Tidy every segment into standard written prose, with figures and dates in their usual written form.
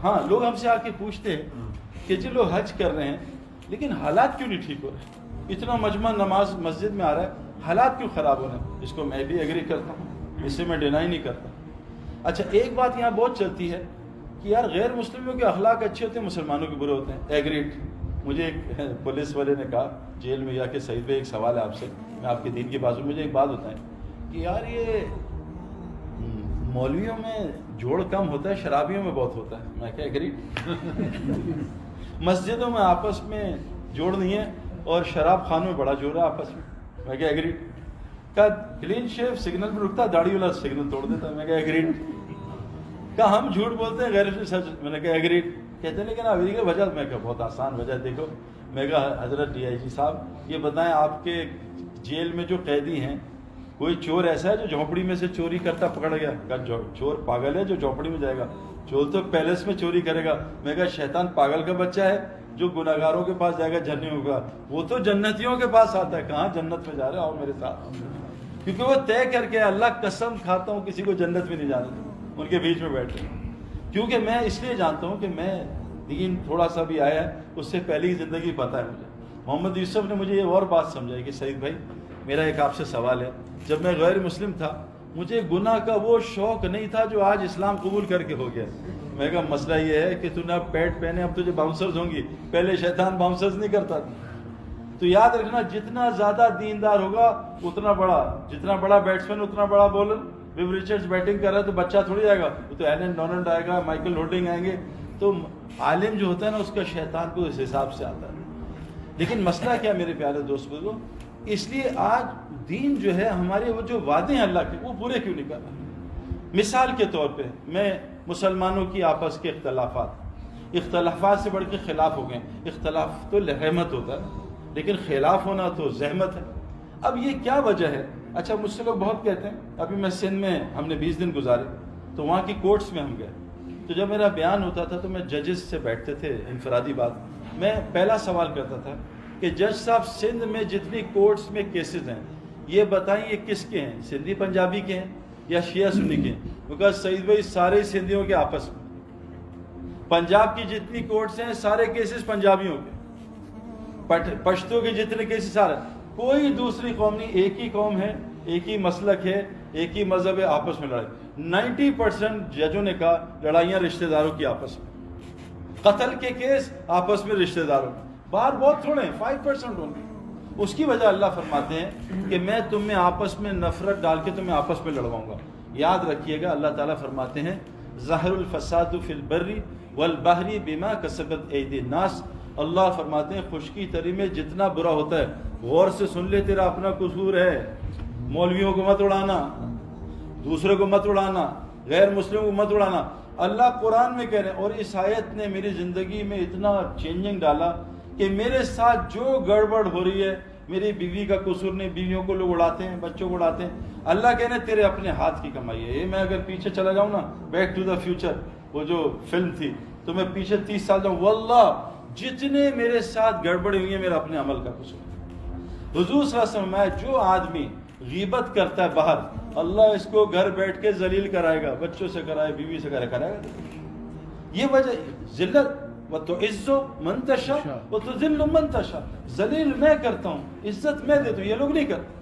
ہاں لوگ ہم سے آ کے پوچھتے ہیں کہ جی لوگ حج کر رہے ہیں لیکن حالات کیوں نہیں ٹھیک ہو رہے، اتنا مجمع نماز مسجد میں آ رہا ہے، حالات کیوں خراب ہو رہے ہیں؟ اس کو میں بھی ایگری کرتا ہوں، اس سے میں ڈینائی نہیں کرتا۔ اچھا ایک بات یہاں بہت چلتی ہے کہ یار غیر مسلموں کے اخلاق اچھے ہوتے ہیں، مسلمانوں کے برے ہوتے ہیں، ایگریڈ۔ مجھے ایک پولیس والے نے کہا جیل میں جا کے، سعید بھائی ایک سوال ہے آپ سے، میں آپ کے دین کی بازو، مجھے ایک بات بتائیں کہ یار یہ مولویوں میں جوڑ کم ہوتا ہے، شرابیوں میں بہت ہوتا ہے۔ میں کہا ایگریڈ۔ مسجدوں میں آپس میں جوڑ نہیں ہے اور شراب خانوں میں بڑا جوڑ ہے آپس میں۔ میں کہا ایگریڈ۔ کہا کلین شیو سگنل پہ رکتا، داڑھی والا سگنل توڑ دیتا۔ میں کہا ایگریڈ۔ کہا ہم جھوٹ بولتے ہیں غیر سچ۔ میں نے کہا ایگریڈ۔ کہتے ہیں لیکن ابھی کی وجہ، میں کہا بہت آسان وجہ دیکھو۔ میں کہا حضرت ڈی آئی جی صاحب یہ بتائیں آپ کے جیل میں جو قیدی ہیں کوئی چور ایسا ہے جو جھونپڑی میں سے چوری کرتا پکڑ گیا؟ کہا چور پاگل ہے جو جھونپڑی میں جائے گا، چور تو پیلس میں چوری کرے گا۔ میں کہا شیطان پاگل کا بچہ ہے جو گناہگاروں کے پاس جائے گا جنتی ہوگا، وہ تو جنتیوں کے پاس آتا ہے۔ کہاں جنت میں جا رہے آؤ میرے ساتھ، کیونکہ وہ طے کر کے اللہ قسم کھاتا ہوں کسی کو جنت میں نہیں جانے دوں، ان کے بیچ میں بیٹھے۔ کیونکہ میں اس لیے جانتا ہوں کہ میں دین تھوڑا سا بھی آیا ہے، اس سے پہلی زندگی پتہ ہے مجھے۔ محمد یوسف نے مجھے یہ اور بات سمجھائی کہ سعید بھائی میرا ایک آپ سے سوال ہے، جب میں غیر مسلم تھا مجھے گناہ کا وہ شوق نہیں تھا جو آج اسلام قبول کر کے ہو گیا۔ میں کہا مسئلہ یہ ہے کہ تو نے اب پیڈ پہنے، اب تجھے باؤنسرز ہوں گی، پہلے شیطان باؤنسرز نہیں کرتا تھا۔ تو یاد رکھنا جتنا زیادہ دیندار ہوگا اتنا بڑا، جتنا بڑا بیٹسمین اتنا بڑا بولر۔ ویو ریچرڈز بیٹنگ کر رہا ہے تو بچہ تھوڑی آئے گا، وہ تو ایلن ڈونلڈ آئے گا، مائیکل ہولڈنگ آئیں گے۔ تو عالم جو ہوتا ہے نا اس کا شیطان کو اس حساب سے آتا ہے۔ لیکن مسئلہ کیا میرے پیارے دوست بزرگوں، اس لیے آج دین جو ہے ہمارے وہ جو وعدے ہیں اللہ کے وہ پورے کیوں نہیں کر رہا؟ مثال کے طور پہ میں مسلمانوں کی آپس کے اختلافات سے بڑھ کے خلاف ہو گئے۔ اختلاف تو رحمت ہوتا ہے لیکن خلاف ہونا تو زحمت ہے۔ اب یہ کیا وجہ ہے؟ اچھا مجھ سے لوگ بہت کہتے ہیں، ابھی میں سندھ میں ہم نے 20 دن گزارے تو وہاں کی کورٹس میں ہم گئے، تو جب میرا بیان ہوتا تھا تو میں ججز سے بیٹھتے تھے انفرادی بات، میں پہلا سوال کرتا تھا کہ جج صاحب سندھ میں جتنی کورٹس میں کیسز ہیں یہ بتائیں یہ کس کے ہیں، سندھی پنجابی کے ہیں یا شیعہ سنی کے ہیں؟ وہ کہا سعید بھائی سارے سندھیوں کے آپس میں، پنجاب کی جتنی کورٹس ہیں سارے کیسز پنجابیوں کے، پشتو کے جتنے کیسز سارے، کوئی دوسری قوم نہیں، ایک ہی قوم ہے، ایک ہی مسلک ہے، ایک ہی مذہب ہے، آپس میں لڑائی۔ 90% ججوں نے کہا لڑائیاں رشتہ داروں کی آپس میں، قتل کے کیس آپس میں رشتہ داروں میں، باہر بہت تھوڑے ہیں، 5% ہوں گے۔ اس کی وجہ اللہ فرماتے ہیں کہ میں تم میں آپس میں نفرت ڈال کے تمہیں آپس میں لڑواؤں گا۔ یاد رکھیے گا اللہ تعالیٰ فرماتے ہیں ظاہر الفساد فی البر والبحر بما کسبت ایدی الناس۔ اللہ فرماتے ہیں خشکی تری میں جتنا برا ہوتا ہے، غور سے سن لے تیرا اپنا قصور ہے، مولویوں کو مت اڑانا، دوسرے کو مت اڑانا، غیر مسلموں کو مت اڑانا۔ اللہ قرآن میں کہہ رہے ہیں، اور اس آیت نے میری زندگی میں اتنا چینجنگ ڈالا کہ میرے ساتھ جو گڑبڑ ہو رہی ہے میری بیوی کا قصور نہیں، بیویوں کو لوگ اڑاتے ہیں، بچوں کو اڑاتے ہیں، اللہ کہہ رہے ہیں تیرے اپنے ہاتھ کی کمائی ہے۔ یہ میں اگر پیچھے چلا جاؤں نا، بیک ٹو دا فیوچر وہ جو فلم تھی، تو میں پیچھے 30 سال جاؤں، واللہ جتنے میرے ساتھ گڑبڑی ہوئی ہیں میرا اپنے عمل کا قصور ہے۔ حضور صلی اللہ علیہ وسلم میں جو آدمی غیبت کرتا ہے باہر، اللہ اس کو گھر بیٹھ کے ذلیل کرائے گا، بچوں سے کرائے، بیوی سے کرائے گا۔ یہ وجہ ذلت، وَتُعِزُّ مَن تَشَاءُ وَتُذِلُّ مَن تَشَاءُ، ذلیل میں کرتا ہوں، عزت میں دیتا ہوں، یہ لوگ نہیں کرتے۔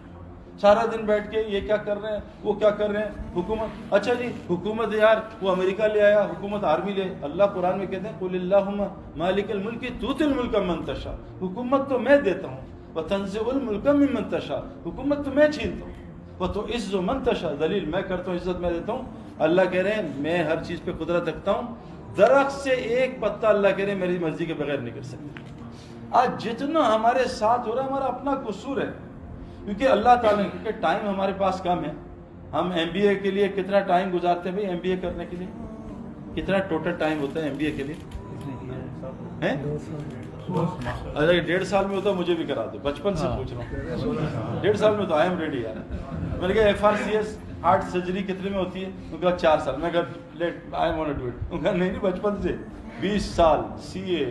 سارا دن بیٹھ کے یہ کیا کر رہے ہیں، وہ کیا کر رہے ہیں، حکومت، اچھا جی حکومت یار وہ امریکہ لے آیا، حکومت آرمی لے، اللہ قرآن میں کہتے ہیں قُلِ اللَّهُمَّ مَالِكَ الْمُلْكِ تُؤْتِي الْمُلْكَ مَن تَشَاءُ، حکومت تو میں دیتا ہوں، وَتَنزِعُ الْمُلْكَ مِمَّن تَشَاءُ، حکومت تو میں چھینتا ہوں، وَتُعِزُّ مَن تَشَاءُ، ذلیل میں کرتا ہوں، عزت میں دیتا ہوں۔ اللہ کہہ رہے ہیں میں ہر چیز پہ قدرت رکھتا ہوں، درخت سے ایک پتا اللہ کہہ رہے ہیں میری مرضی کے بغیر نہیں کر سکتے۔ آج جتنا ہمارے ساتھ ہو رہا ہے ہمارا اپنا قصور ہے، کیونکہ اللہ تعالیٰ نے، کیونکہ ٹائم ہمارے پاس کم ہے۔ ہم ایم بی اے کے لیے کتنا ٹائم گزارتے ہیں بھائی؟ ایم بی اے کرنے کے لیے کتنا ٹوٹل ٹائم ہوتا ہے ایم بی اے کے لیے؟ اگر 1.5 سال میں ہوتا مجھے بھی کرا دو، بچپن سے پوچھ رہا ہوں، 1.5 سال میں تو آئی ایم ریڈی یار۔ میں نے کہا F R C S heart surgery کتنے میں ہوتی ہے؟ ان کا 4 سال۔ میں کہا let I want to do it. ان کا نہیں بچپن سے 20 سال، C A,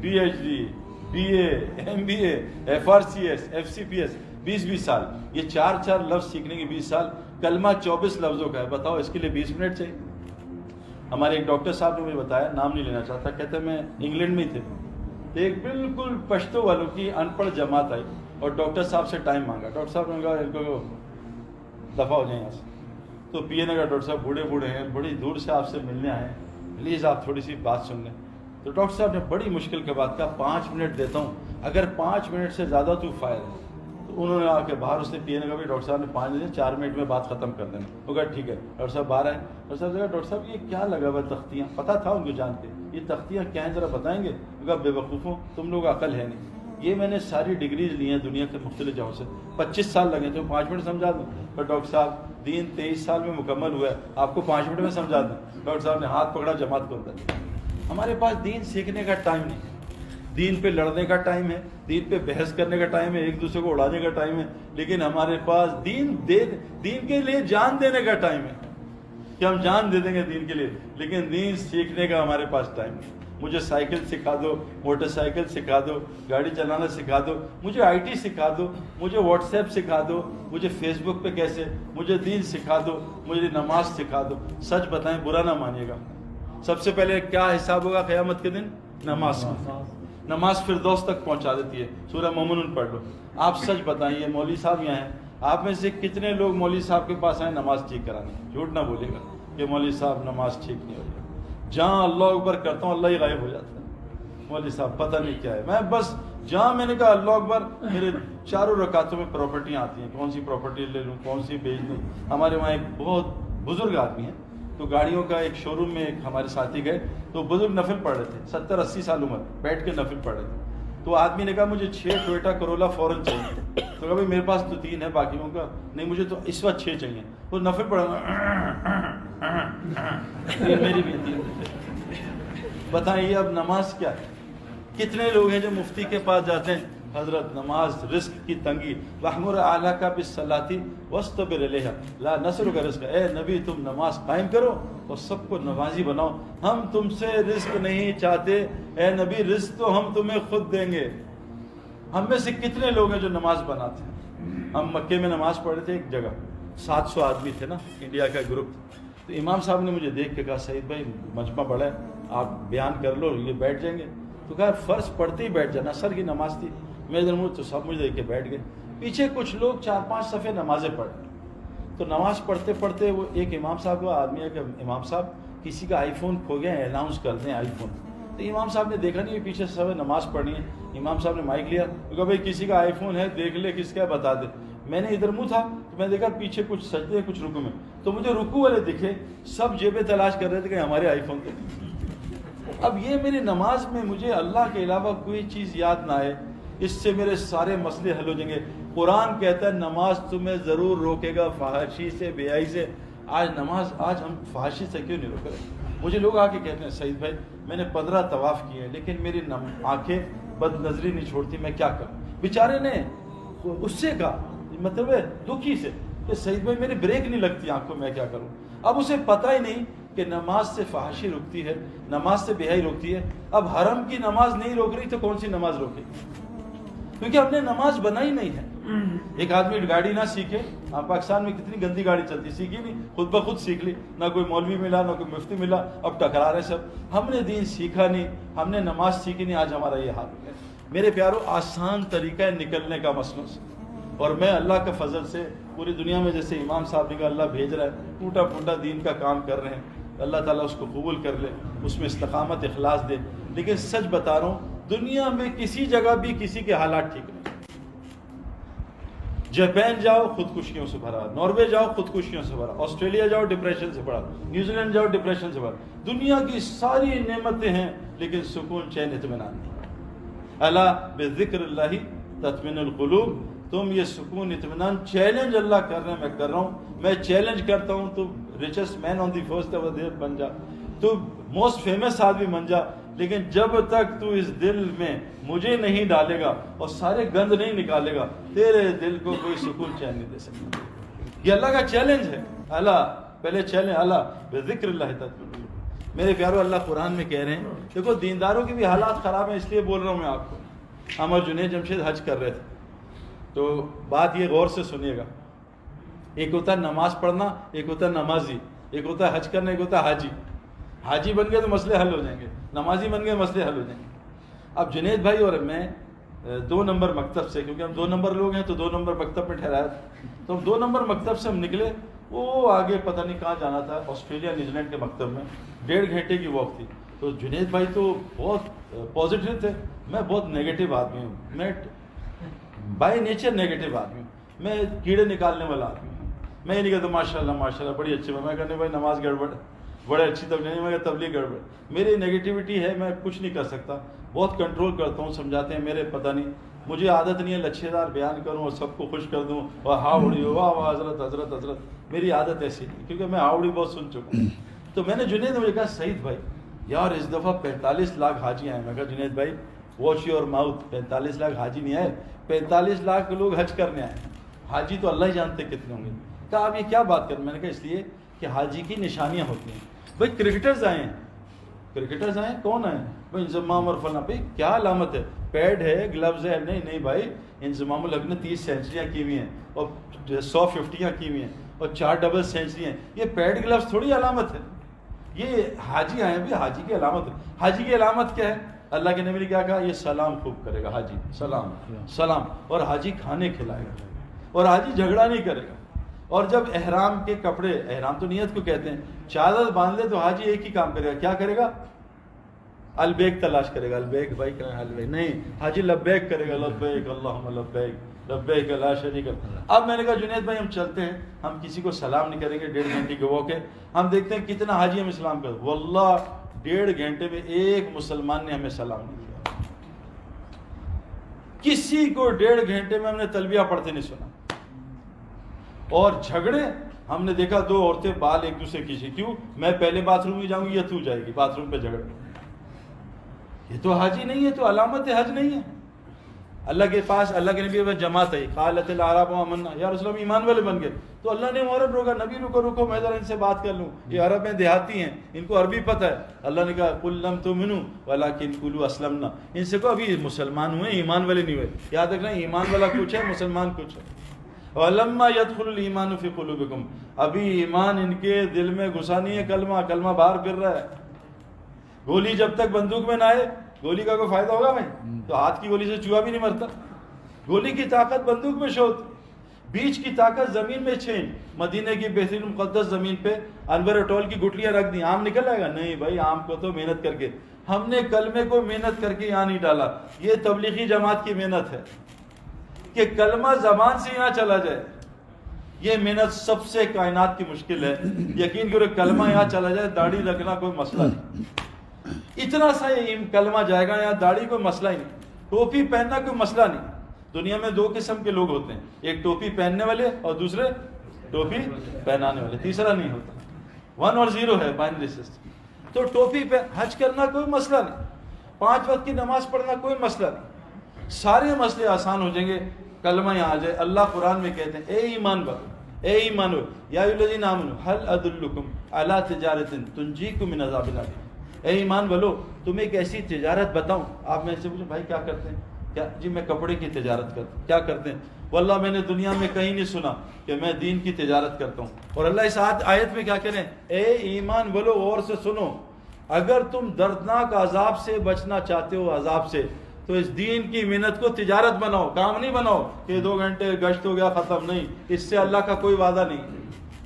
P H D, B A, M B A, F R C S, F C P S, 20 سال، یہ 4 لفظ سیکھنے کے 20 سال، کلمہ 24 لفظوں کا ہے، بتاؤ اس کے لیے 20 منٹ چاہیے؟ ہمارے ایک ڈاکٹر صاحب نے مجھے بتایا, نام نہیں لینا چاہتا, کہتے میں انگلینڈ میں ہی تھے, ایک بالکل پشتو والوں کی ان پڑھ جماعت آئی اور ڈاکٹر صاحب سے ٹائم مانگا. ڈاکٹر صاحب نے کہا ان کو دفعہ ہو جائیں یہاں سے. تو پی اے نے کہا ڈاکٹر صاحب بوڑھے ہیں, بڑی دور سے آپ سے ملنے آئے ہیں, پلیز آپ تھوڑی سی بات سن لیں. تو ڈاکٹر صاحب نے بڑی مشکل کے بعد کہا 5 منٹ دیتا ہوں, اگر 5 منٹ سے زیادہ تو فائر ہے. تو انہوں نے آ کے باہر, اس نے پی اے نے کہا ڈاکٹر صاحب نے 5 منٹ 4 منٹ میں بات ختم کر دینا. وہ کہا ٹھیک ہے. ڈاکٹر صاحب باہر آئے. ڈاکٹر صاحب نے کہا ڈاکٹر صاحب یہ کیا لگا ہوا تختیاں, پتہ تھا ان کو جان کے, یہ تختیاں کیا ہیں ذرا بتائیں گے؟ وہ کہا بے وقوفوں, تم لوگ عقل ہے نہیں, یہ میں نے ساری ڈگریز لی ہیں دنیا کے مختلف جگہوں سے, 25 سال لگے تو 5 منٹ سمجھا دوں. پر ڈاکٹر صاحب دین 23 سال میں مکمل ہوا ہے, آپ کو 5 منٹ میں سمجھا دوں. ڈاکٹر صاحب نے ہاتھ پکڑا, جماعت کو اندر. ہمارے پاس دین سیکھنے کا ٹائم نہیں, دین پہ لڑنے کا ٹائم ہے, دین پہ بحث کرنے کا ٹائم ہے, ایک دوسرے کو اڑانے کا ٹائم ہے, لیکن ہمارے پاس دین کے لیے جان دینے کا ٹائم ہے کہ ہم جان دے دیں گے دین کے لیے, لیکن دین سیکھنے کا ہمارے پاس ٹائم نہیں. مجھے سائیکل سکھا دو, موٹر سائیکل سکھا دو, گاڑی چلانا سکھا دو, مجھے آئی ٹی سکھا دو, مجھے واٹس ایپ سکھا دو, مجھے فیس بک پہ کیسے, مجھے دین سکھا دو, مجھے نماز سکھا دو. سچ بتائیں, برا نہ مانیے گا, سب سے پہلے کیا حساب ہوگا قیامت کے دن؟ نماز کا. نماز فردوس تک پہنچا دیتی ہے. سورہ مومنون پڑھ لو. آپ سچ بتائیں, یہ مولوی صاحب یہاں ہیں, آپ میں سے کتنے لوگ مولوی صاحب کے پاس آئے نماز ٹھیک کرانے؟ جھوٹ نہ بولے گا کہ مولوی صاحب نماز ٹھیک نہیں ہو رہی. جہاں اللہ اکبر کرتا ہوں اللہ ہی غائب ہو جاتا ہے. مولوی صاحب پتہ نہیں کیا ہے, میں بس جہاں میں نے کہا اللہ اکبر, میرے چاروں رکعتوں میں پراپرٹیاں آتی ہیں, کون سی پراپرٹی لے لوں, کون سی بیچ دوں. ہمارے وہاں ایک بہت بزرگ آدمی ہیں, تو گاڑیوں کا ایک شو روم میں ایک ہمارے ساتھی گئے, تو بزرگ نفل پڑھ رہے تھے, 70-80 سال عمر, بیٹھ کے نفل پڑھ رہے تھے. تو آدمی نے کہا مجھے 6 ٹویوٹا کرولا فوراً چاہیے. تو کہا بھائی میرے پاس تو 3 ہے, باقیوں کا نہیں, مجھے تو اس وقت 6 چاہیے. وہ نفل پڑھا, میری بھی 3. بتائیے اب نماز کیا ہے؟ کتنے لوگ ہیں جو مفتی کے پاس جاتے ہیں, حضرت نماز رزق کی تنگی, وَأْمُرْ أَهْلَكَ بِالصَّلَاةِ وَاصْطَبِرْ عَلَيْهَا لَا نَسْأَلُكَ رِزْقًا. اے نبی تم نماز قائم کرو اور سب کو نمازی بناؤ, ہم تم سے رزق نہیں چاہتے, اے نبی رزق تو ہم تمہیں خود دیں گے. ہم میں سے کتنے لوگ ہیں جو نماز بناتے ہیں؟ ہم مکے میں نماز پڑھ رہے تھے ایک جگہ, 700 آدمی تھے نا, انڈیا کا گروپ. تو امام صاحب نے مجھے دیکھ کے کہا سعید بھائی مجمع بڑا ہے, آپ بیان کر لو, یہ بیٹھ جائیں گے. تو کہا فرض پڑھتے ہی بیٹھ جانا, اثر کی نماز تھی. میں ادھر منہ, تو سب مجھے دیکھ کے بیٹھ گئے. پیچھے کچھ لوگ 4-5 صفحے نمازیں پڑھ, تو نماز پڑھتے پڑھتے وہ ایک امام صاحب کا آدمی ہے کہ امام صاحب کسی کا آئی فون کھو گیا, اناؤنس کر دیں آئی فون. تو امام صاحب نے دیکھا نہیں, پیچھے سے سب نماز پڑھنی ہے. امام صاحب نے مائک لیا, کہا بھائی کسی کا آئی فون ہے دیکھ لے, کس کا بتا دے. میں نے ادھر منہ تھا تو میں دیکھا پیچھے کچھ سجدے کچھ رکوع میں, تو مجھے رکوع والے دکھے, سب جیبیں تلاش کر رہے تھے کہ ہمارے آئی فون تو. اب یہ میری نماز میں مجھے اللہ کے علاوہ کوئی چیز یاد نہ آئے, اس سے میرے سارے مسئلے حل ہو جائیں گے. قرآن کہتا ہے نماز تمہیں ضرور روکے گا فحاشی سے, بے حیائی سے. آج ہم فحاشی سے کیوں نہیں روک رہے؟ مجھے لوگ آ کے کہتے ہیں سعید بھائی میں نے 15 طواف کیے ہیں لیکن میری آنکھیں بد نظری نہیں چھوڑتی, میں کیا کروں؟ بیچارے نے اس سے کہا, مطلب ہے دکھی سے, کہ سعید بھائی میری بریک نہیں لگتی آنکھوں, میں کیا کروں؟ اب اسے پتہ ہی نہیں کہ نماز سے فحاشی رکتی ہے, نماز سے بے حیائی روکتی ہے. اب حرم کی نماز نہیں روک رہی تو کون سی نماز روکے؟ کیونکہ ہم نے نماز بنائی نہیں ہے. ایک آدمی گاڑی نہ سیکھے, پاکستان میں کتنی گندی گاڑی چلتی, سیکھی نہیں, خود بخود سیکھ لی, نہ کوئی مولوی ملا نہ کوئی مفتی ملا, اب ٹکرا رہے سب. ہم نے دین سیکھا نہیں, ہم نے نماز سیکھی نہیں, آج ہمارا یہ حال ہے. میرے پیارو, آسان طریقہ ہے نکلنے کا مسئلوں سے, اور میں اللہ کے فضل سے پوری دنیا میں جیسے امام صاحب نے کہا اللہ بھیج رہا ہے, ٹوٹا پھوٹا دین کا کام کر رہے ہیں, اللہ تعالیٰ اس کو قبول کر لے, اس میں استقامت اخلاص دے. لیکن سچ بتا رہا ہوں, دنیا میں کسی جگہ بھی کسی کے حالات ٹھیک نہیں. جاپان جاؤ خودکشیوں سے بھرا, ناروے جاؤ خودکشیوں سے بھرا, آسٹریلیا جاؤ ڈپریشن سے بھرا, نیوزی لینڈ جاؤ ڈپریشن سے بھرا. دنیا کی ساری نعمتیں ہیں لیکن سکون چین اطمینان نہیں. الا بذکر اللہ تطمئن القلوب. تم یہ سکون اطمینان, چیلنج اللہ کر رہے ہیں, میں کر رہا ہوں, میں چیلنج کرتا ہوں, تو richest man on the first of the بن جا, تو موسٹ فیمس آدمی بن جا, لیکن جب تک تو اس دل میں مجھے نہیں ڈالے گا اور سارے گند نہیں نکالے گا, تیرے دل کو کوئی سکون چین نہیں دے سکتا. یہ اللہ کا چیلنج ہے. اللہ پہلے چیلنج, اللہ بذکر اللہ تطمئن. میرے پیارو, اللہ قرآن میں کہہ رہے ہیں, دیکھو دینداروں کے بھی حالات خراب ہیں, اس لیے بول رہا ہوں میں آپ کو. ہم اور جنید جمشید حج کر رہے تھے, تو بات یہ غور سے سنیے گا. ایک ہوتا ہے نماز پڑھنا, ایک ہوتا ہے نمازی, ایک ہوتا ہے حج کرنا, ایک ہوتا ہے حاجی. حاجی بن گئے تو مسئلے حل ہو جائیں گے، نمازی بن گئے مسئلے حل ہو جائیں گے۔ اب جنید بھائی اور میں 2 نمبر مکتب سے، کیونکہ ہم 2 نمبر لوگ ہیں تو 2 نمبر مکتب میں ٹھہرایا، تو 2 نمبر مکتب سے ہم نکلے، وہ آگے پتہ نہیں کہاں جانا تھا، آسٹریلیا نیوزی لینڈ کے مکتب میں 1.5 گھنٹے کی واک تھی۔ تو جنید بھائی تو بہت پازیٹیو تھے، میں بہت نیگیٹو آدمی ہوں، میں بائی نیچر نیگیٹو آدمی ہوں، میں کیڑے نکالنے والا آدمی ہوں۔ میں یہ نہیں کہتا ماشاء اللہ ماشاء اللہ بڑی اچھی بات، میں کہنے بھائی نماز گڑبڑ، بڑے اچھی تبلیغ، میں تبلیغ گڑبڑ، میری نیگیٹیوٹی ہے، میں کچھ نہیں کر سکتا، بہت کنٹرول کرتا ہوں، سمجھاتے ہیں میرے پتہ نہیں، مجھے عادت نہیں ہے لچھے دار بیان کروں اور سب کو خوش کر دوں اور ہاؤڑی واہ واہ حضرت حضرت حضرت، میری عادت ایسی نہیں، کیونکہ میں ہاؤڑی بہت سن چکا ہوں۔ تو میں نے جنید مجھے کہا سعید بھائی یار اس دفعہ 45 لاکھ حاجی آئے، میں کہا جنید بھائی واچ یور ماؤتھ، 45 لاکھ حاجی نہیں آئے، 45 لاکھ لوگ حج کرنے آئے، حاجی تو اللہ ہی جانتے کتنے ہوں گے۔ کہا آپ یہ کیا بات کر، میں نے کہا اس لیے کہ حاجی کی نشانیاں ہوتی ہیں، بھائی کرکٹرز آئے ہیں، کرکٹرز آئے کون آئے بھائی انضمام اور فلاں، بھائی کیا علامت ہے، پیڈ ہے گلوز ہے، نہیں بھائی انضمام الحق نے 30 سینچریاں کی ہوئی ہیں اور 150 کی ہوئی ہیں اور 4 ڈبل سینچری ہیں، یہ پیڈ گلوز تھوڑی علامت ہے، یہ حاجی آئے ہیں، بھی حاجی کی علامت ہے۔ حاجی کی علامت کیا ہے؟ اللہ کے نبی نے کیا کہا، یہ سلام خوب کرے گا حاجی، سلام سلام، اور حاجی کھانے کھلائے گا، اور حاجی جھگڑا نہیں کرے گا، اور جب احرام کے کپڑے، احرام تو نیت کو کہتے ہیں، چادر باندھ لے تو حاجی ایک ہی کام کرے گا، کیا کرے گا؟ البیک تلاش کرے گا، البیک بھائی کہاں البیک، نہیں حاجی لبیک کرے گا، لبیک اللہم لبیک لبیک لا شریک لک۔ اب میں نے کہا جنید بھائی ہم چلتے ہیں، ہم کسی کو سلام نہیں کریں گے، 1.5 گھنٹے کے واک ہے، ہم دیکھتے ہیں کتنا حاجی ہم اسلام کر، واللہ 1.5 گھنٹے میں ایک مسلمان نے ہمیں سلام نہیں کیا، کسی کو 1.5 گھنٹے میں ہم نے تلبیہ پڑھتے نہیں سنا۔ اور جھگڑے ہم نے دیکھا، 2 عورتیں بال ایک دوسرے کھینچی، کیوں؟ میں پہلے باتھ روم میں جاؤں گی یا تو جائے گی باتھ روم پہ جھگڑ، یہ تو حاجی نہیں ہے، تو علامت حج نہیں ہے۔ اللہ کے پاس، اللہ کے نبی کے جماعت ہے، قالت الاعراب آمنا، یا رسول اللہ ایمان والے بن گئے، تو اللہ نے عورت روکا، نبی رکو میں ذرا ان سے بات کر لوں، یہ عرب میں دیہاتی ہیں، ان کو عربی پتہ ہے، اللہ نے کہا قل لم تؤمنوا ولکن قولوا اسلمنا، ان سے کو ابھی مسلمان ہوئے، ایمان والے نہیں ہوئے، یاد رکھنا ایمان والا کچھ ہے، مسلمان کچھ ہے۔ وَلَمَّا يَدْخُلُ الْإِيمَانُ فِي قُلُوبِكُمْ، ابھی ایمان ان کے دل میں گھسا نہیں ہے، کلمہ باہر پھر رہا ہے۔ گولی جب تک بندوق میں نہ آئے، گولی کا کوئی فائدہ ہوگا بھائی؟ تو ہاتھ کی گولی سے چوہا بھی نہیں مرتا، گولی کی طاقت بندوق میں شوت، بیچ کی طاقت زمین میں چھینچ، مدینے کی بہترین مقدس زمین پہ انور اٹول کی گٹلیاں رکھ دی، آم نکل آئے گا؟ نہیں بھائی، آم کو تو محنت کر کے، ہم نے کلمے کو محنت کر کے یہاں نہیں ڈالا، یہ تبلیغی جماعت کی محنت ہے کہ کلمہ زبان سے یہاں چلا جائے، یہ محنت سب سے کائنات کی مشکل ہے، یقین کرو کلمہ یہاں چلا جائے، داڑھی رکھنا کوئی مسئلہ نہیں، اتنا سا یہ کلمہ جائے گا یہاں، داڑھی کوئی مسئلہ ہی نہیں، ٹوپی پہننا کوئی مسئلہ نہیں۔ دنیا میں 2 قسم کے لوگ ہوتے ہیں، ایک ٹوپی پہننے والے اور دوسرے ٹوپی پہنانے والے، تیسرا نہیں ہوتا، 1 اور 0 ہے بائنری سسٹم۔ تو ٹوپی پہ حج کرنا کوئی مسئلہ نہیں، 5 وقت کی نماز پڑھنا کوئی مسئلہ نہیں، سارے مسئلے آسان ہو جائیں گے، کلمہ یہاں آ جائے۔ اللہ قرآن میں کہتے ہیں اے ایمان والو، اے ایمان والو، یا ایھا الذین آمنوا هل ادلکم علی تجارۃ تنجیکم من عذاب الیم، اے ایمان والو تمہیں ایک ایسی تجارت بتاؤں۔ آپ میں سے پوچھیں بھائی کیا کرتے ہیں؟ کیا جی میں کپڑے کی تجارت کرتا ہوں۔ کیا کرتے ہیں؟ واللہ میں نے دنیا میں کہیں نہیں سنا کہ میں دین کی تجارت کرتا ہوں۔ اور اللہ اس آیت میں کیا کہہ رہے ہیں؟ اے ایمان والو غور سے سنو، اگر تم دردناک عذاب سے بچنا چاہتے ہو، عذاب سے، تو اس دین کی محنت کو تجارت بناؤ، کام نہیں بناؤ کہ 2 گھنٹے گشت ہو گیا ختم، نہیں، اس سے اللہ کا کوئی وعدہ نہیں۔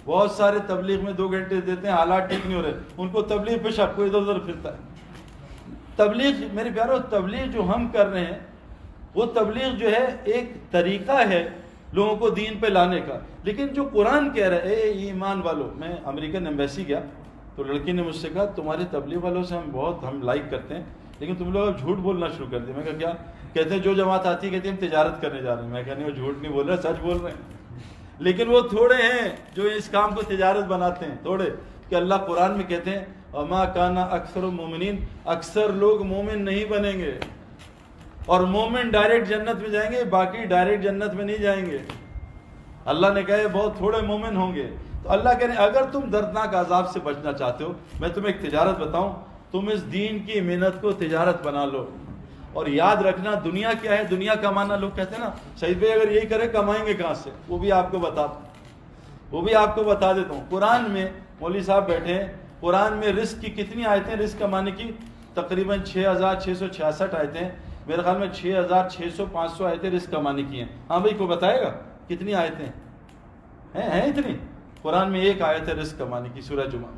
بہت سارے تبلیغ میں 2 گھنٹے دیتے ہیں، حالات ٹھیک نہیں ہو رہے، ان کو تبلیغ پہ شک، کوئی ادھر ادھر پھرتا ہے۔ تبلیغ میرے پیارو، تبلیغ جو ہم کر رہے ہیں وہ تبلیغ جو ہے ایک طریقہ ہے لوگوں کو دین پہ لانے کا، لیکن جو قرآن کہہ رہا ہے اے ایمان والو، میں امریکن ایمبیسی گیا تو لڑکی نے مجھ سے کہا تمہارے تبلیغ والوں سے ہم لائک کرتے ہیں، لیکن تم لوگ اب جھوٹ بولنا شروع کر دیا۔ میں کہا کیا؟ کہتے ہیں جو جماعت آتی ہے کہتے ہیں ہم تجارت کرنے جا رہے ہیں۔ میں کہا نہیں، وہ جھوٹ نہیں بول رہے، سچ بول رہے ہیں، لیکن وہ تھوڑے ہیں جو اس کام کو تجارت بناتے ہیں، تھوڑے، کہ اللہ قرآن میں کہتے ہیں وما کان اکثر المؤمنین، اکثر لوگ مومن نہیں بنیں گے، اور مومن ڈائریکٹ جنت میں جائیں گے، باقی ڈائریکٹ جنت میں نہیں جائیں گے۔ اللہ نے کہا بہت تھوڑے مومن ہوں گے۔ تو اللہ کہہ رہے ہیں اگر تم دردناک عذاب سے بچنا چاہتے ہو، میں تمہیں ایک تجارت بتاؤں، تم اس دین کی محنت کو تجارت بنا لو، اور یاد رکھنا دنیا کیا ہے، دنیا کمانا، لوگ کہتے ہیں نا سعید بھائی اگر یہی کرے کمائیں گے کہاں سے، وہ بھی آپ کو بتا دیتا ہوں۔ قرآن میں مولوی صاحب بیٹھے ہیں قرآن میں رزق کی کتنی آیتیں رزق کمانے کی؟ تقریباً 6666 آیتیں ہیں، میرے خیال میں 6600-500 آیتیں رزق کمانے کی ہیں. ہاں بھائی کوئی بتائے گا کتنی آیتیں ہیں اتنی؟ قرآن میں ایک آیت ہے رزق کمانے کی، سورہ جمعہ.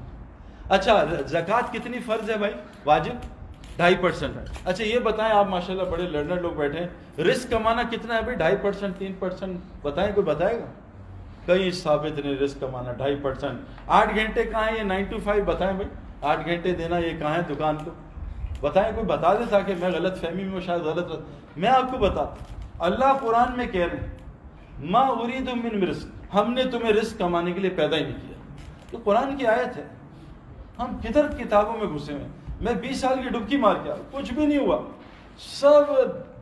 اچھا زکوٰۃ کتنی فرض ہے بھائی؟ واجب 2.5% ہے. اچھا یہ بتائیں، آپ ماشاءاللہ بڑے لرنر لوگ بیٹھے ہیں، رزق کمانا کتنا ہے بھائی؟ 2.5%، 3%؟ بتائیں، کوئی بتائے گا؟ کہیں ثابت نہیں رزق کمانا 2.5%. 8 گھنٹے کہاں ہیں یہ 9 to 5؟ بتائیں بھائی 8 گھنٹے دینا یہ کہاں ہے دکان کو؟ بتائیں، کوئی بتا دے تاکہ میں غلط فہمی میں شاید غلط. میں آپ کو بتاتا ہوں، اللہ قرآن میں کہہ رہے ہیں ما ارید من رزق، ہم نے تمہیں رزق کمانے کے لیے پیدا ہی نہیں کیا. تو قرآن کی آیت ہے. ہم کدھر کتابوں میں گھسے ہوئے ہیں. میں 20 سال کی ڈبکی مار کے آیا، کچھ بھی نہیں ہوا، سب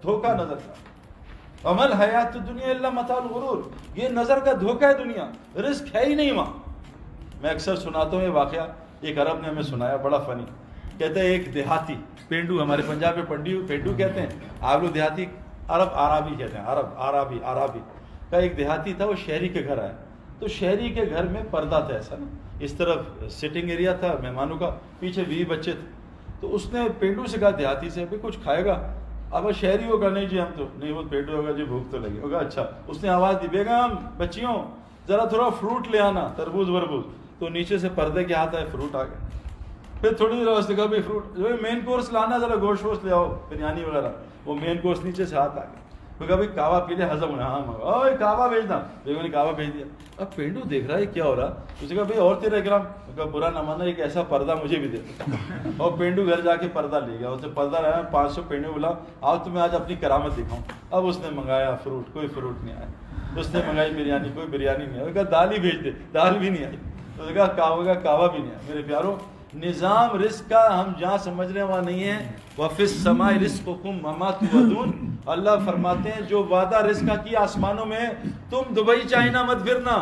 دھوکہ نظر کا. عمل حیات دنیا الا متاع الغرور، یہ نظر کا دھوکہ ہے دنیا، رزق ہے ہی نہیں وہاں. میں اکثر سناتا ہوں یہ واقعہ، ایک عرب نے ہمیں سنایا، بڑا فنی. کہتے ہیں ایک دیہاتی، پینڈو، ہمارے پنجاب میں پینڈو کہتے ہیں، آپ لوگ دیہاتی عرب آرابی کہتے ہیں، عربی کا ایک دیہاتی تھا. وہ شہری کے گھر آیا، تو شہری کے گھر میں پردہ تھا ایسا نا، اس طرف سٹنگ ایریا تھا مہمانوں کا، پیچھے 20 بچے تھے. تو اس نے پینڈو سے کہا دیہاتی سے، بھائی کچھ کھائے گا؟ اب شہری ہوگا، نہیں جی ہم تو نہیں، وہ پینڈو ہوگا جی بھوک تو لگی ہوگا. اچھا اس نے آواز دی، بیگم بچیوں ذرا تھوڑا فروٹ لے آنا، تربوز وربوز. تو نیچے سے پردے کے ہاتھ آئے، فروٹ آ گئے. پھر تھوڑی دیر اس نے کہا بھائی فروٹ جو مین کورس لانا، ذرا گوشت ووشت لے آؤ، بریانی وغیرہ. وہ مین کورس نیچے سے ہاتھ آ گئے. وہ کہا بھائی کعوہ پی لے، ہضم ہونا. ہاں اوے کعوہ بھیجنا. بیگم نے کعوہ بھیج دیا. اب پینڈو دیکھ رہا ہے کیا ہو رہا. اس نے کہا بھائی اور تیرا اکرام. کہا برا نہ ماننا، ایک ایسا پردہ مجھے بھی دے. اور پینڈو گھر جا کے پردہ لے گیا. اسے پردہ لایا، 500 پینڈو بولا آؤ تمہیں آج اپنی کرامت دکھاؤں. اب اس نے منگایا فروٹ، کوئی فروٹ نہیں آیا. اس نے منگائی بریانی، کوئی بریانی نہیں آئی. کہا دال ہی بھیج دے، دال بھی نہیں آئی. اس نے کہا کعوہ بھی نہیں آیا. میرے پیاروں، نظام رزق کا ہم جہاں سمجھ رہے ہیں وہاں نہیں ہے. وَفِي السَّمَاءِ رِزْقُكُمْ وَمَا تُوعَدُونَ، اللہ فرماتے ہیں جو وعدہ رزق کا کیا آسمانوں میں ہے. تم دبئی چائنا مت پھرنا،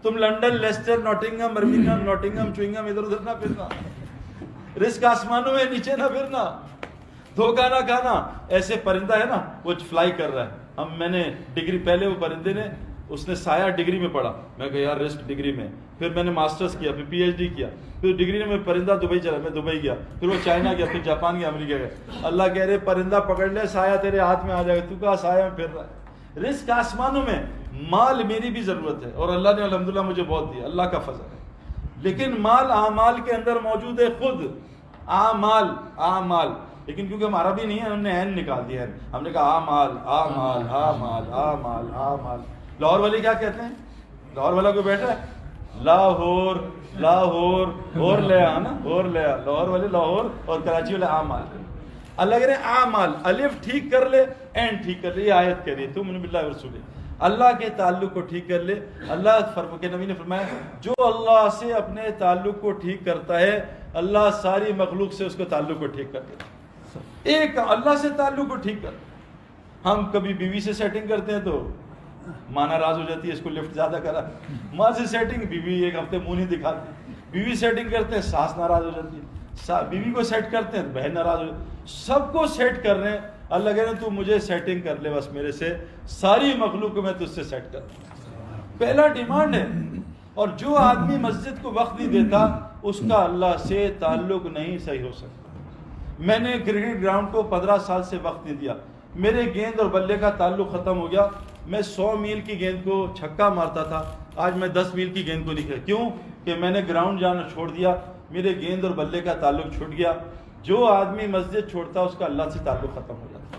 تم London Leicester Nottingham Birmingham Nottingham chewing gum ادھر ادھر نہ پھرنا. رزق آسمانوں میں نیچے نہ پھرنا، دھوکہ نہ کھانا. ایسے پرندہ ہے نا وہ فلائی کر رہا ہے. میں نے ڈگری، پہلے وہ پرندے نے، اس نے سایہ ڈگری میں پڑھا. میں کہا یار رزق ڈگری میں. پھر میں نے ماسٹرز کیا، پھر پی ایچ ڈی کیا، پھر ڈگری میں پرندہ دبئی چلا، میں دبئی گیا، پھر وہ چائنا گیا، پھر جاپان گیا، امریکہ گیا. اللہ کہہ رہے پرندہ پکڑ لے، سایہ تیرے ہاتھ میں آ جائے گا. تو کہا سایہ میں پھر رہا ہے. رزق آسمانوں میں. مال میری بھی ضرورت ہے اور اللہ نے الحمدللہ مجھے بہت دیا، اللہ کا فضل ہے. لیکن مال اعمال کے اندر موجود ہے. خود اعمال، لیکن کیونکہ ہم عربی نہیں ہے ہم نے عین نکال دیا ہے. ہم نے کہا اعمال. لاہور والے کیا کہتے ہیں؟ لاہور والا کوئی بیٹھا ہے لاہور اور لیا نا، اور لیا. لاہور والے لاہور اور کراچی والے اعمال. اللہ کہہ رہے ہیں اعمال، الف ٹھیک کر لے، این ٹھیک کر لے. یہ آیت کہہ رہی ہے تم باللہ ورسول، اللہ کے تعلق کو ٹھیک کر لے. اللہ کے نبی نے فرمایا جو اللہ سے اپنے تعلق کو ٹھیک کرتا ہے اللہ ساری مخلوق سے اس کو تعلق کو ٹھیک کر دیتا. ایک اللہ سے تعلق کو ٹھیک کر. ہم کبھی بیوی سے سیٹنگ کرتے ہیں تو ماں ناراض ہو جاتی ہے، اس کو لفٹ زیادہ کرا. ماں سے سیٹنگ، بیوی ایک ہفتے منہ نہیں دکھاتی. بیوی سیٹنگ کرتے ہیں، ساس ناراض ہو جاتی ہے. بیوی کو سیٹ کرتے ہیں، بہن ناراض ہو جاتی ہے. سب کو سیٹ کر رہے ہیں. اللہ کہہ رہے ہیں تو مجھے سیٹنگ کر لے بس، میرے سے ساری مخلوق کو میں تجھ سے سیٹ کر دوں. پہلا ڈیمانڈ ہے. اور جو آدمی مسجد کو وقت نہیں دیتا اس کا اللہ سے تعلق نہیں صحیح ہو سکتا. میں نے کرکٹ گراؤنڈ کو 15 سال سے وقت نہیں دیا. میرے گیند اور بلے کا تعلق ختم ہو گیا. میں 100 میل کی گیند کو چھکا مارتا تھا، آج میں 10 میل کی گیند کو نہیں کھیلتا. کیوں کہ میں نے گراؤنڈ جانا چھوڑ دیا، میرے گیند اور بلے کا تعلق چھوٹ گیا. جو آدمی مسجد چھوڑتا اس کا اللہ سے تعلق ختم ہو جاتا.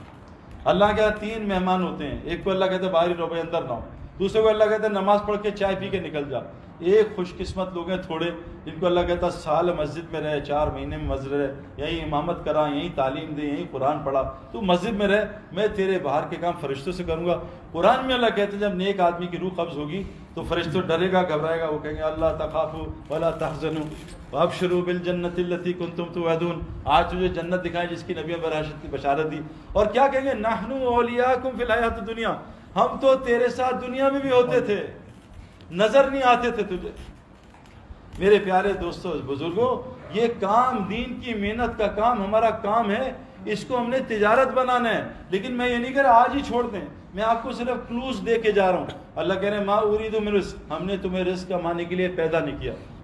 اللہ کے 3 مہمان ہوتے ہیں. ایک کو اللہ کہتے ہیں باہر ہی رہو بھائی، اندر نہ ہو. دوسرے کو اللہ کہتے ہیں نماز پڑھ کے چائے پی کے نکل جا. ایک خوش قسمت لوگ ہیں تھوڑے جن کو اللہ کہتا سال مسجد میں رہے، 4 مہینے میں مسجد رہے، یہیں امامت کرا، یہیں تعلیم دے، یہیں قرآن پڑھا، تو مسجد میں رہ، میں تیرے باہر کے کام فرشتوں سے کروں گا. قرآن میں اللہ کہتے ہیں جب نیک آدمی کی روح قبض ہوگی تو فرشتوں ڈرے گا، گھبرائے گا. وہ کہیں گے اللہ تخافوا ولا تحزنوا وابشروا بالجنۃ التي كنتم توعدون. آج تجھے جنت دکھائے جس کی نبی براشت کی بشارت دی. اور کیا کہیں گے نحن اولیاءکم فی الحیاۃ الدنیا، ہم تو تیرے ساتھ دنیا میں بھی ہوتے تھے، نظر نہیں آتے تھے تجھے. میرے پیارے دوستوں بزرگوں، یہ کام دین کی محنت کا کام ہمارا کام ہے، اس کو ہم نے تجارت بنانا ہے. لیکن میں یہ نہیں کہہ رہا آج ہی چھوڑ دیں، میں آپ کو صرف کلوز دے کے جا رہا ہوں. اللہ کہہ رہے ہیں ما اريد من رزق، ہم نے تمہیں رزق کمانے کے لیے پیدا نہیں کیا.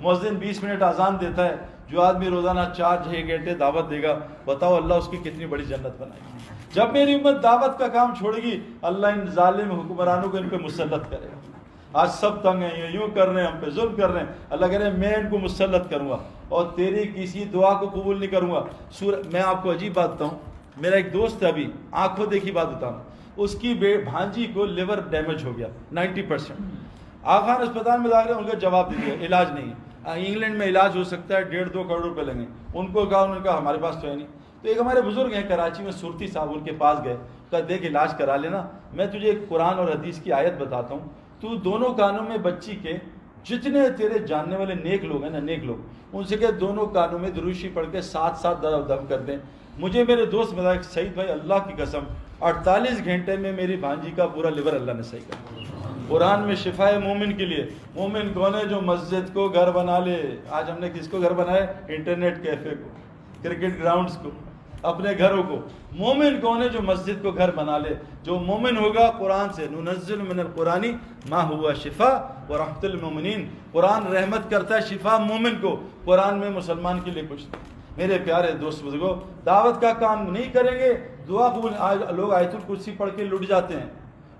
مؤذن 20 منٹ اذان دیتا ہے، جو آدمی روزانہ 4-6 گھنٹے دعوت دے گا، بتاؤ اللہ اس کی کتنی بڑی جنت بنائے گی۔ جب میری امت دعوت کا کام چھوڑے گی، اللہ ان ظالم حکمرانوں کو ان پہ مسلط کرے گا۔ آج سب تنگ ہیں، یہ یوں کر رہے ہیں، ہم پہ ظلم کر رہے ہیں، اللہ کہہ رہے ہیں میں ان کو مسلط کروں گا اور تیری کسی دعا کو قبول نہیں کروں گا۔ میں آپ کو عجیب بات بتاؤں، میرا ایک دوست ہے، ابھی آنکھوں دیکھی بات بتاؤں، اس کی بھانجی کو لیور ڈیمیج ہو گیا 90%، آخان اسپتال میں داخل ہے، ان کا جواب دے دیا علاج نہیں ہے، انگلینڈ میں علاج ہو سکتا ہے 1.5-2 کروڑ روپے لگیں گے۔ ان کو کہا، انہوں نے کہا ہمارے پاس تو ہے نہیں۔ تو ایک ہمارے بزرگ ہیں کراچی میں، صورتی صاحب، ان کے پاس گئے، کہا دیکھ علاج کرا لینا، میں تجھے ایک قرآن اور حدیث کی آیت بتاتا ہوں، تو دونوں کانوں میں بچی کے جتنے تیرے جاننے والے نیک لوگ ہیں نا، نیک لوگ، ان سے کہ دونوں کانوں میں دروشی پڑھ کے 7 دم کر دیں۔ مجھے میرے دوست بتایا سعید بھائی اللہ کی قسم 48 گھنٹے میں میری بھانجی کا پورا لیور اللہ نے صحیح کر۔ قرآن میں شفا ہے مومن کے لیے۔ مومن کون ہے؟ جو مسجد کو گھر بنا لے۔ آج ہم نے کس کو گھر بنایا؟ انٹرنیٹ کیفے کو، کرکٹ گراؤنڈز کو، اپنے گھروں کو۔ مومن کون ہے؟ جو مسجد کو گھر بنا لے۔ جو مومن ہوگا قرآن سے، ننزل من القرآن ما ہوا شفا ورحمۃ للمؤمنین، قرآن رحمت کرتا ہے شفا مومن کو، قرآن میں مسلمان کے لیے کچھ نہیں۔ میرے پیارے دوست بزرگوں، دعوت کا کام نہیں کریں گے، دعا قبول۔ آج لوگ آیت الکرسی پڑھ کے لٹ جاتے ہیں،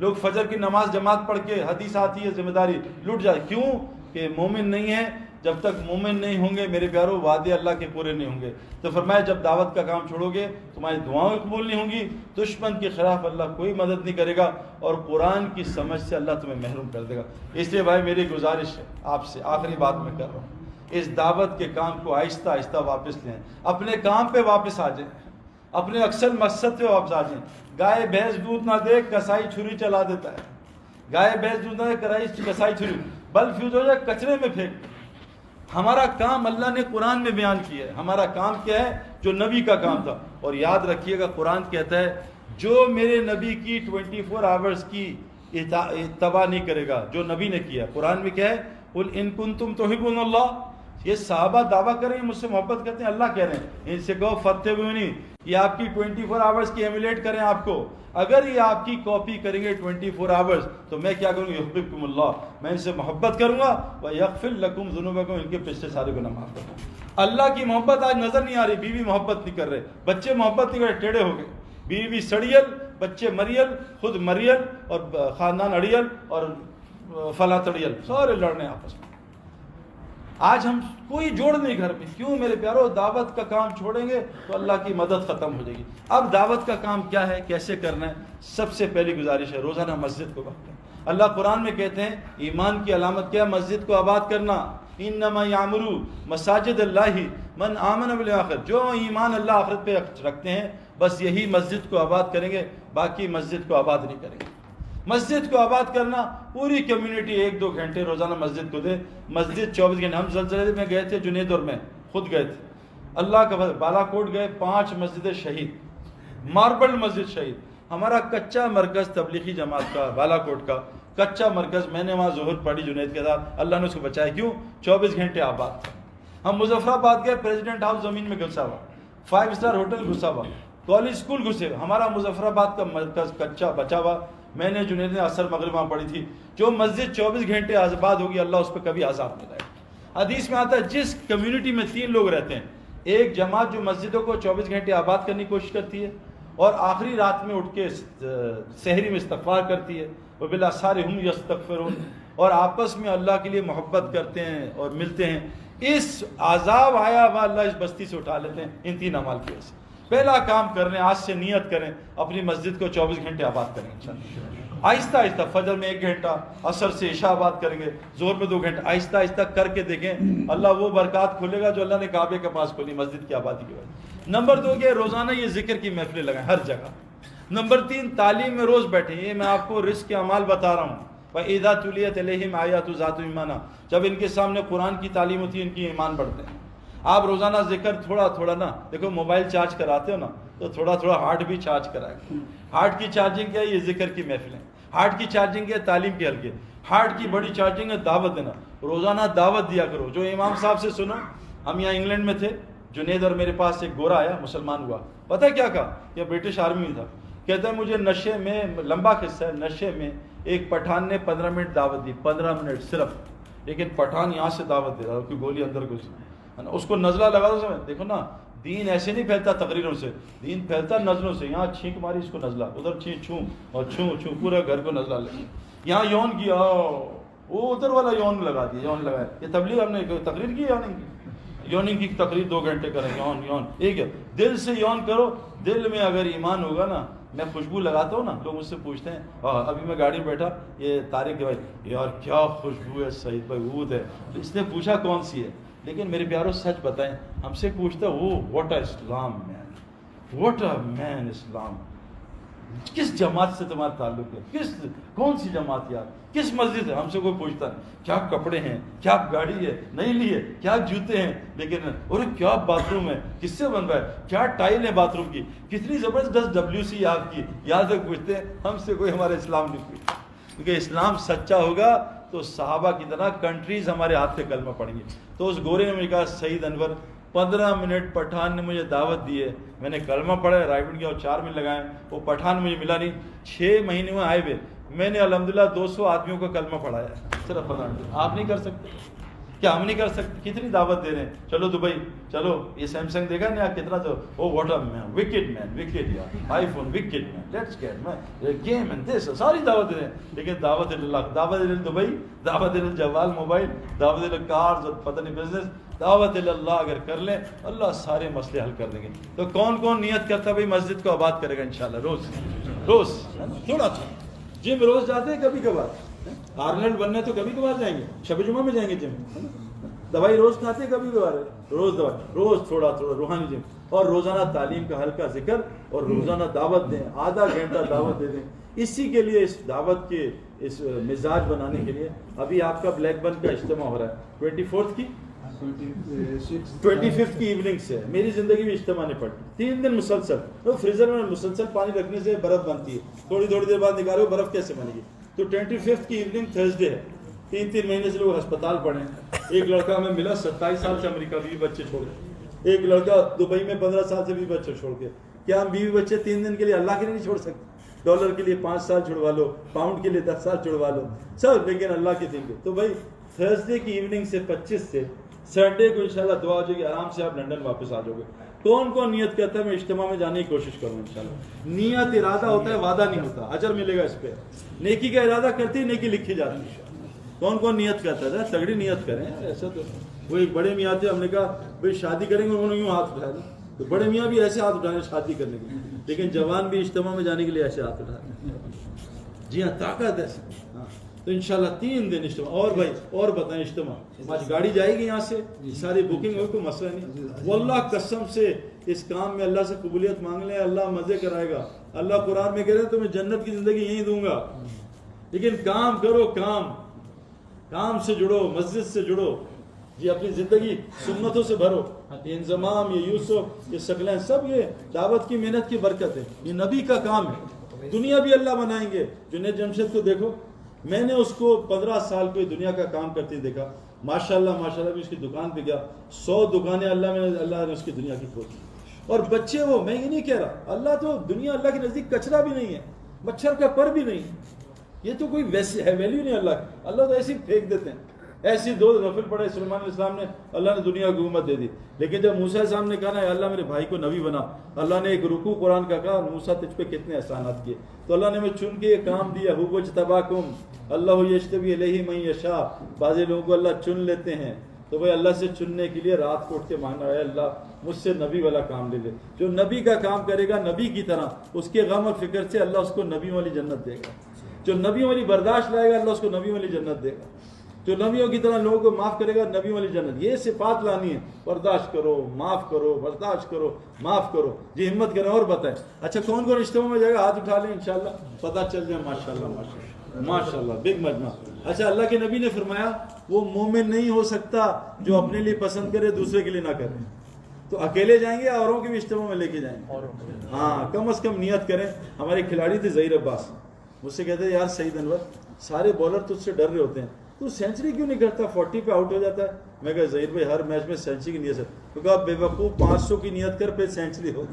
لوگ فجر کی نماز جماعت پڑھ کے، حدیث آتی ہے ذمہ داری، لٹ جاتے۔ کیوں؟ کہ مومن نہیں ہے۔ جب تک مومن نہیں ہوں گے میرے پیاروں، وعدے اللہ کے پورے نہیں ہوں گے۔ تو فرمایا جب دعوت کا کام چھوڑو گے تمہاری دعائیں قبول نہیں ہوں گی، دشمن کے خلاف اللہ کوئی مدد نہیں کرے گا، اور قرآن کی سمجھ سے اللہ تمہیں محروم کر دے گا۔ اس لیے بھائی میری گزارش ہے آپ سے، آخری بات میں کر رہا ہوں، اس دعوت کے کام کو آہستہ آہستہ واپس لیں، اپنے کام پہ واپس آ جائیں، اپنے اکثر مقصد پہ واپس آ جائیں۔ گائے بھینس دودھ نہ دے، کسائی چھری چلا دیتا ہے۔ گائے بھینس دودھ نہ دے، کسائی چھری، بلب فیوز ہو جائے کچرے میں پھینک۔ ہمارا کام اللہ نے قرآن میں بیان کیا ہے، ہمارا کام کیا ہے؟ جو نبی کا کام تھا۔ اور یاد رکھیے گا قرآن کہتا ہے جو میرے نبی کی 24 آورز کی اتباع نہیں کرے گا، جو نبی نے کیا۔ قرآن میں کیا ہے؟ قل ان کنتم تحبون اللہ۔ یہ صحابہ دعویٰ کریں مجھ سے محبت کرتے ہیں، اللہ کہہ رہے ہیں ان سے کہو فتبعونی، یہ آپ کی 24 آورز کی ایمولیٹ کریں آپ کو۔ اگر یہ آپ کی کاپی کریں گے 24 آورز تو میں کیا کروں گا؟ یحببکم اللہ، میں ان سے محبت کروں گا، ویغفر لکم ذنوبکم، ان کے پچھلے سارے گناہ معاف کروں گا۔ اللہ کی محبت آج نظر نہیں آ رہی، بیوی محبت نہیں کر رہے، بچے محبت نہیں کر رہے، ٹیڑھے ہو گئے، بیوی سڑیل، بچے مریل، خود مریل، اور خاندان اڑیل، اور فلاں تڑیل، سارے لڑنے آپس میں۔ آج ہم کوئی جوڑ نہیں گھر میں۔ کیوں میرے پیارو؟ دعوت کا کام چھوڑیں گے تو اللہ کی مدد ختم ہو جائے گی۔ اب دعوت کا کام کیا ہے، کیسے کرنا ہے؟ سب سے پہلی گزارش ہے روزانہ مسجد کو وقت دیں۔ اللہ قرآن میں کہتے ہیں ایمان کی علامت کیا ہے؟ مسجد کو آباد کرنا۔ انما یعمر مساجد اللہ من آمن بالآخر، جو ایمان اللہ آخرت پہ رکھتے ہیں بس یہی مسجد کو آباد کریں گے، باقی مسجد کو آباد نہیں کریں گے۔ مسجد کو آباد کرنا، پوری کمیونٹی 1-2 گھنٹے روزانہ مسجد کو دے۔ مسجد 24 گھنٹے۔ ہم زلزلے میں گئے تھے جنیدور میں، خود گئے تھے، اللہ کا بالا کوٹ گئے، 5 مسجد شہید، ماربل مسجد شہید۔ ہمارا کچا مرکز تبلیغی جماعت کا بالا کوٹ کا کچا مرکز، میں نے وہاں ظہر پڑھی جنید کے ساتھ، اللہ نے اس کو بچایا۔ کیوں؟ 24 گھنٹے آباد تھا۔ ہم مظفر آباد گئے، پریزیڈنٹ ہاؤس زمین میں گھسا ہوا، 5 اسٹار ہوٹل گھسا ہوا، کالج اسکول گھسے۔ ہمارا مظفر آباد کا مرکز کچا بچا ہوا۔ میں نے جنید نے عصر مغرب وہاں پڑھی تھی۔ جو مسجد 24 گھنٹے آباد ہوگی اللہ اس پہ کبھی عذاب نہیں لائے گا۔ حدیث میں آتا ہے جس کمیونٹی میں 3 لوگ رہتے ہیں، ایک جماعت جو مسجدوں کو 24 گھنٹے آباد کرنے کی کوشش کرتی ہے اور آخری رات میں اٹھ کے سحری میں استغفار کرتی ہے، وبالاسحار هم یستغفرون، اور آپس میں اللہ کے لیے محبت کرتے ہیں اور ملتے ہیں، اس عذاب آیا ہوا اللہ اس بستی سے اٹھا لیتے ہیں ان 3 اعمال کی وجہ سے۔ پہلا کام کرنے، آج سے نیت کریں اپنی مسجد کو 24 گھنٹے آباد کریں انشاءاللہ۔ آہستہ آہستہ فجر میں 1 گھنٹہ، عصر سے عشاء آباد کریں گے، ظہر میں 2 گھنٹے، آہستہ آہستہ کر کے دیکھیں اللہ وہ برکات کھولے گا جو اللہ نے کعبے کے پاس کھولی مسجد کی آبادی کی وجہ۔ نمبر 2 کہ روزانہ یہ ذکر کی محفلیں لگائیں ہر جگہ۔ نمبر 3 تعلیم میں روز بیٹھیں۔ یہ میں آپ کو رزق کے اعمال بتا رہا ہوں۔ وَإِذَا تُلِيَتْ عَلَيْهِمْ آيَاتُ ذَاتُ ایمانہ، جب ان کے سامنے قرآن کی تعلیم ہوتی ہے ان کی ایمان بڑھتے ہیں۔ آپ روزانہ ذکر تھوڑا تھوڑا نا، دیکھو موبائل چارج کراتے ہو نا تو تھوڑا تھوڑا ہارٹ بھی چارج کرائے۔ ہارٹ کی چارجنگ کیا ہے؟ یہ ذکر کی محفلیں۔ ہارٹ کی چارجنگ کیا ہے؟ تعلیم کے حلقے۔ ہارٹ کی بڑی چارجنگ ہے دعوت دینا، روزانہ دعوت دیا کرو۔ جو امام صاحب سے سنو، ہم یہاں انگلینڈ میں تھے، جنید اور میرے پاس ایک گورا آیا، مسلمان ہوا، پتہ کیا کہا؟ یہ برٹش آرمی میں تھا، کہتا ہے مجھے نشے میں، لمبا قصہ ہے، نشے میں ایک پٹھان نے 15 منٹ دعوت دی، 15 منٹ صرف، لیکن پٹھان یہاں سے دعوت دے رہا ہے کہ گولی اندر گھس ہے نا, اس کو نزلہ لگا دو. سمجھ دیکھو نا, دین ایسے نہیں پھیلتا تقریروں سے, دین پھیلتا نزلوں سے. یہاں چھینک ماری اس کو نزلہ, ادھر چھوں اور چھوں پورے گھر کو نزلہ لگی. یہاں یون کیا, وہ ادھر والا یون لگا دیا, یون لگایا. یہ تبلیغ ہم نے تقریر کی یا نہیں کی؟ یوننگ کی تقریر 2 گھنٹے کریں, یون ایک ہے. دل سے یون کرو. دل میں اگر ایمان ہوگا نا, میں خوشبو لگاتا ہوں نا, لوگ مجھ سے پوچھتے ہیں, ابھی میں گاڑی میں بیٹھا, یہ طارق بھائی یار کیا خوشبو ہے سعید بھائی, عود ہے. تو اس نے پوچھا کون سی ہے, لیکن میرے پیاروں سچ بتائیں, ہم سے پوچھتا وہ what a Islam main, what a مین اسلام. کس جماعت سے تمہارا تعلق ہے, کون سی جماعت یار, کس مسجد ہے, ہم سے کوئی پوچھتا نہیں. کیا کپڑے ہیں, کیا گاڑی ہے نہیں لی ہے, کیا جوتے ہیں, لیکن اور کیا باتھ روم ہے, کس سے بن رہا ہے, کیا ٹائل ہے باتھ روم کی, کتنی زبردست WC آپ کی, یاد تک پوچھتے ہیں. ہم سے کوئی ہمارا اسلام نہیں پوچھتا, کیونکہ اسلام سچا ہوگا تو صحابہ کی طرح کنٹریز ہمارے ہاتھ سے کلمہ پڑھیں گے. تو اس گورے نے مجھے کہا سعید انور 15 منٹ پٹھان نے مجھے دعوت دی ہے, میں نے کلمہ پڑھا, رائبن کیا اور 4 منٹ لگائے. وہ پٹھان مجھے ملا نہیں, 6 مہینے میں آئے ہوئے میں نے الحمدللہ 200 آدمیوں کو کلمہ پڑھایا صرف 15 منٹ. آپ نہیں کر سکتے کیا, ہم نہیں کر سکتے؟ کتنی دعوت دے رہے ہیں, چلو دبئی, چلو یہ سیمسنگ دیکھا نا کتنا, تو oh what a man, wicket man, wicket یار, iPhone wicket man, let's get man game and this, ساری دعوت دے رہے ہیں. لیکن دعوت اللہ, دعوت دبئی, دعوت جوال موبائل, دعوت کارز اور پتہ نہیں بزنس, دعوت اللہ اگر کر لیں اللہ سارے مسئلے حل کر دیں گے. تو کون کون نیت کرتا بھائی مسجد کو آباد کرے گا انشاءاللہ, روز تھوڑا تھا. جم روز جاتے ہیں کبھی کبھار, آرنلڈ بننا ہے تو کبھی کبھار جائیں گے, شب جمعہ میں جائیں گے جم. دوائی روز کھاتے ہیں کبھی کبھار, روز دوائی, روز تھوڑا روحانی جم. اور روزانہ تعلیم کا ہلکا ذکر, اور روزانہ دعوت دیں, آدھا گھنٹہ دعوت دے دیں. اسی کے لیے اس دعوت کے اس مزاج بنانے کے لیے ابھی آپ کا بلیک بن کا اجتماع ہو رہا ہے 24 کی 25 کی ایوننگ سے. میری زندگی میں اجتماع نہیں پڑتی 3 دن مسلسل. تو فریزر میں مسلسل پانی رکھنے سے برف بنتی ہے, تھوڑی دیر بعد نکالو, برف کیسے بنے گی؟ تو 25 کی ایوننگ تھرسڈے ہے. 3 مہینے سے لوگ ہسپتال پڑے ہیں. ایک لڑکا ہمیں ملا 27 سال سے امریکہ, 20 بچے چھوڑ کے. ایک لڑکا دبئی میں 15 سال سے 20 بچے چھوڑ کے. کیا ہم 20 بچے 3 دن کے لیے اللہ کے لیے نہیں چھوڑ سکتے؟ ڈالر کے لیے 5 سال چھڑوا لو, پاؤنڈ کے لیے 10 سال چھڑوا لو سب, لیکن اللہ کے دن کے. تو بھائی تھرسڈے کی ایوننگ سے 25 سے سنڈے کو انشاءاللہ دعا ہو جائے گی, آرام سے آپ لنڈن واپس آ جاؤ گے. کون کون نیت کرتا ہے میں اجتماع میں جانے کی کوشش کروں انشاءاللہ. نیت ارادہ ہوتا ہے, وعدہ نہیں ہوتا, اجر ملے گا اس پہ. نیکی کا ارادہ کرتے ہی نیکی لکھی جاتی ہے. کون کون نیت کرتا ہے, تگڑی نیت کریں. ایسا تو وہ ایک بڑے میاں تھے, ہم نے کہا بھائی شادی کریں گے, انہوں نے یوں ہاتھ اٹھایا. تو بڑے میاں بھی ایسے ہاتھ اٹھانے شادی کرنے کے لیے, لیکن جوان بھی اجتماع میں جانے کے لیے ایسے ہاتھ اٹھاتے ہیں. جی ہاں, طاقت ہے. تو انشاءاللہ 3 دن اجتماع. اور بھائی اور بتائیں, اجتماع آج گاڑی جائے گی یہاں سے, ساری بکنگ ہو, کوئی مسئلہ نہیں. واللہ قسم سے اس کام میں اللہ سے قبولیت مانگ لیں, اللہ مزے کرائے گا. اللہ قرآن میں کہہ رہے ہیں تمہیں جنت کی زندگی یہیں دوں گا, لیکن کام کرو, کام سے جڑو, مسجد سے جڑو. جی اپنی زندگی سنتوں سے بھرو. یہ انضمام, یہ یوسف, یہ شکلیں, سب یہ دعوت کی محنت کی برکت ہے. یہ نبی کا کام ہے. دنیا بھی اللہ بنائیں گے. جنید جمشید کو دیکھو, میں نے اس کو 15 سال کوئی دنیا کا کام کرتے دیکھا. ماشاءاللہ بھی اس کی دکان پہ گیا, 100 دکانیں اللہ نے اس کی دنیا کی کھولی. اور بچے وہ, میں یہ نہیں کہہ رہا, اللہ تو دنیا اللہ کے نزدیک کچرا بھی نہیں ہے, مچھر کا پر بھی نہیں. یہ تو کوئی ویسی ہے ویلیو نہیں اللہ کی. اللہ تو ایسے ہی پھینک دیتے ہیں. ایسی 2 نفل پڑھے سلیمان علیہ السلام نے, اللہ نے دنیا کو حکومت دے دی. لیکن جب موسیٰ علیہ السلام نے کہا نا اللہ میرے بھائی کو نبی بنا, اللہ نے ایک رکوع قرآن کا کہا, موسیٰ تجھ پہ کتنے احسانات کیے. تو اللہ نے ہمیں چن کے یہ کام دیا. هو اجتباکم اللہ یجتبی الیہ من یشاء. بعض لوگوں کو اللہ چن لیتے ہیں. تو بھائی اللہ سے چننے کے لیے رات کو اٹھ کے مانگنا ہے, اللہ مجھ سے نبی والا کام لے لے. جو نبی کا کام کرے گا نبی کی طرح, اس کے غم اور فکر سے اللہ اس کو نبی والی جنت دے گا. جو نبی والی برداشت لائے گا اللہ اس کو نبی والی جنت دے گا. جو نبیوں کی طرح لوگوں کو معاف کرے گا نبی والی جنت. یہ صفات لانی ہے, برداشت کرو, معاف کرو, برداشت کرو, معاف کرو. جی ہمت کریں. اور بتائیں اچھا کون کون اجتماع میں جائے گا, ہاتھ اٹھا لیں انشاءاللہ, پتہ چل جائے. ماشاءاللہ بگ مجمع. اچھا اللہ کے نبی نے فرمایا وہ مومن نہیں ہو سکتا جو اپنے لیے پسند کرے دوسرے کے لیے نہ کرے. تو اکیلے جائیں گے, اوروں کے بھی اجتماع میں لے کے جائیں گے. ہاں کم از کم نیت کریں. ہمارے کھلاڑی تھے ظہیر عباس, مجھ سے کہتے ہیں یار سعید انور سارے بولر تجھ سے ڈر رہے ہوتے ہیں, تو سینچری کیوں نہیں کرتا, 40 پہ آؤٹ ہو جاتا ہے. میں کہا ظہیر بھائی ہر میچ میں سینچری کی نیت ہے. تو کہا بے وقوف 500 کی نیت کر پھر سینچری ہو.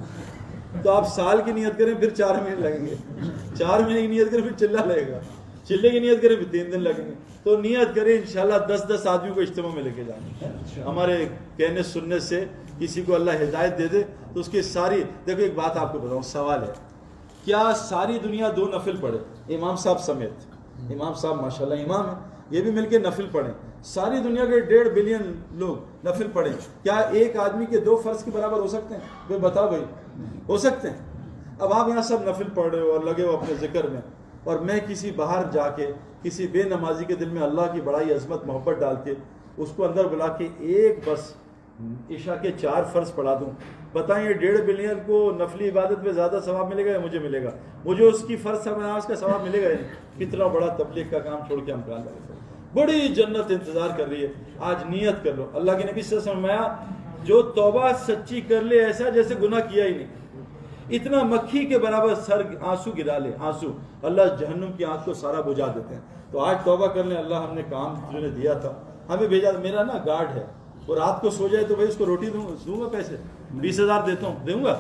تو آپ سال کی نیت کریں پھر 4 مہینے لگیں گے, 4 مہینے کی نیت کریں پھر چلہ لگے گا, چلے کی نیت کریں پھر 3 دن لگیں گے. تو نیت کریں انشاءاللہ 10 آدمی کو اجتماع میں لے کے جائیں. ہمارے کہنے سننے سے کسی کو اللہ ہدایت دے دے تو اس کی ساری. دیکھو ایک بات آپ کو بتاؤں, سوال ہے, کیا ساری دنیا 2 نفل پڑھے امام صاحب سمیت؟ امام صاحب ماشاءاللہ امام ہیں, یہ بھی مل کے نفل پڑھیں. ساری دنیا کے 1.5 بلین لوگ نفل پڑھیں, کیا ایک آدمی کے 2 فرض کے برابر ہو سکتے ہیں؟ کوئی بتاؤ بھائی, ہو سکتے ہیں؟ اب آپ یہاں سب نفل پڑھ رہے ہو اور لگے ہو اپنے ذکر میں, اور میں کسی باہر جا کے کسی بے نمازی کے دل میں اللہ کی بڑائی عظمت محبت ڈال کے اس کو اندر بلا کے ایک بس عشاء کے 4 فرض پڑھا دوں, بتائیں یہ 1.5 بلین کو نفلی عبادت میں زیادہ ثواب ملے گا یا مجھے ملے گا؟ مجھے اس کی فرض نماز کا ثواب ملے گا یا نہیں؟ کتنا بڑا تبلیغ کا کام چھوڑ کے ہم کہاں لگے, بڑی جنت انتظار کر رہی ہے. آج نیت کر لو. اللہ کے نبی صلی اللہ علیہ وسلم فرمایا جو توبہ سچی کر لے ایسا جیسے گناہ کیا ہی نہیں. اتنا مکھی کے برابر سر آنسو گرا لے, آنسو, اللہ جہنم کی آنکھ کو سارا بجھا دیتے ہیں. تو آج توبہ کر لیں. اللہ ہم نے کام جو نے دیا تھا ہمیں بھیجا, میرا نا گارڈ ہے, وہ رات کو سو جائے تو بھائی اس کو روٹی دوں گا, پیسے 20,000 دیتا ہوں, دوں گا.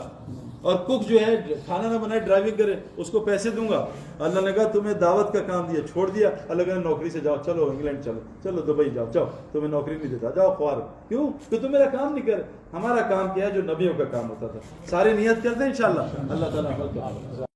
اور کک جو ہے کھانا نہ بنائے ڈرائیونگ کرے اس کو پیسے دوں گا. اللہ نے کہا تمہیں دعوت کا کام دیا, چھوڑ دیا. اللہ کہا نوکری سے جاؤ, چلو انگلینڈ چلو, چلو دبئی جاؤ, جاؤ تمہیں نوکری نہیں دیتا, جاؤ خوار. کیوں کہ تم میرا کام نہیں کرے. ہمارا کام کیا ہے جو نبیوں کا کام ہوتا تھا. سارے نیت کرتے ہیں انشاءاللہ. اللہ تعالیٰ